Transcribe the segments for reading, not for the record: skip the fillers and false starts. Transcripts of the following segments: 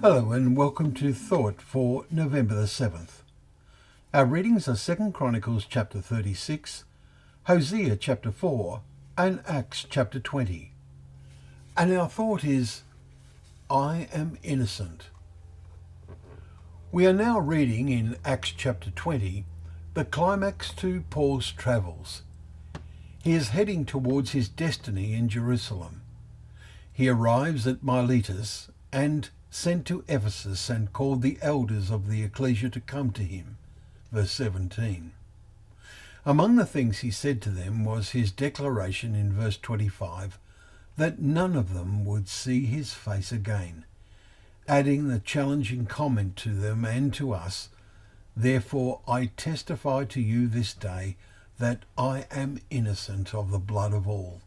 Hello and welcome to Thought for November the 7th. Our readings are 2 Chronicles chapter 36, Hosea chapter 4 and Acts chapter 20. And our thought is, I am innocent. We are now reading in Acts chapter 20, the climax to Paul's travels. He is heading towards his destiny in Jerusalem. He arrives at Miletus and sent to Ephesus and called the elders of the ecclesia to come to him. Verse 17. Among the things he said to them was his declaration in verse 25 that none of them would see his face again, adding the challenging comment to them and to us, "Therefore I testify to you this day that I am innocent of the blood of all,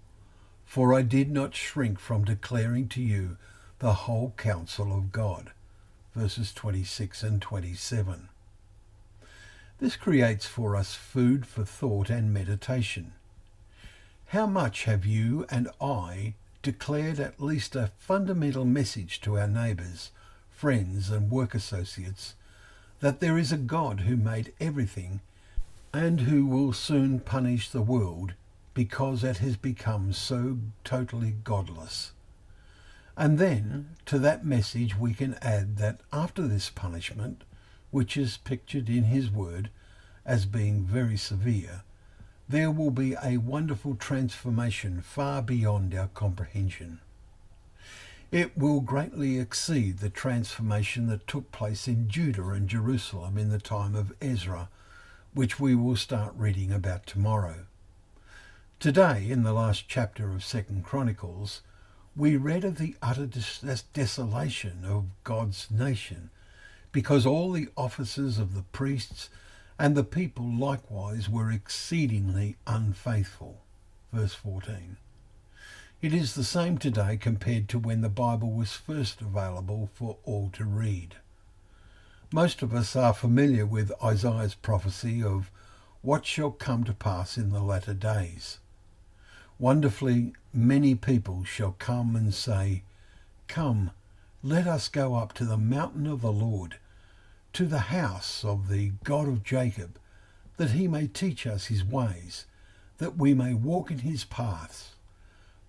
for I did not shrink from declaring to you the whole counsel of God." Verses 26 and 27. This creates for us food for thought and meditation. How much have you and I declared at least a fundamental message to our neighbours, friends and work associates that there is a God who made everything and who will soon punish the world because it has become so totally godless? And then to that message we can add that after this punishment, which is pictured in his word as being very severe, there will be a wonderful transformation far beyond our comprehension. It will greatly exceed the transformation that took place in Judah and Jerusalem in the time of Ezra, which we will start reading about tomorrow. Today, in the last chapter of 2 Chronicles, we read of the utter desolation of God's nation, because all the officers of the priests and the people likewise were exceedingly unfaithful. Verse 14. It is the same today compared to when the Bible was first available for all to read. Most of us are familiar with Isaiah's prophecy of what shall come to pass in the latter days. Wonderfully, many people shall come and say, "Come, let us go up to the mountain of the Lord, to the house of the God of Jacob, that he may teach us his ways, that we may walk in his paths.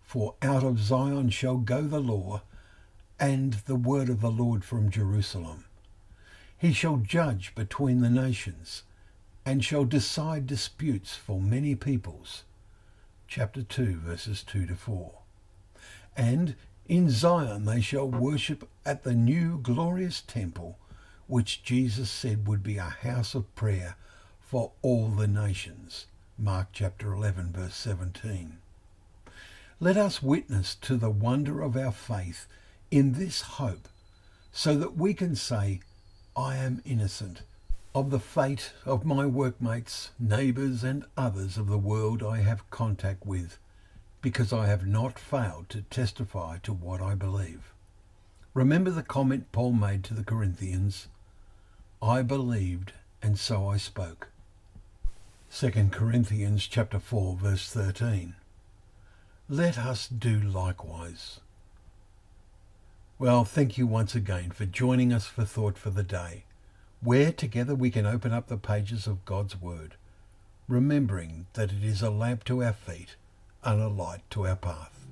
For out of Zion shall go the law, and the word of the Lord from Jerusalem. He shall judge between the nations, and shall decide disputes for many peoples." Chapter 2, verses 2 to 4. "And in Zion they shall worship at the new glorious temple, which Jesus said would be a house of prayer for all the nations." Mark chapter 11, verse 17. Let us witness to the wonder of our faith in this hope, so that we can say, "I am innocent of the fate of my workmates, neighbours and others of the world I have contact with, because I have not failed to testify to what I believe." Remember the comment Paul made to the Corinthians, "I believed and so I spoke." 2 Corinthians chapter 4 verse 13. Let us do likewise. Well, thank you once again for joining us for Thought for the Day, where together we can open up the pages of God's Word, remembering that it is a lamp to our feet and a light to our path.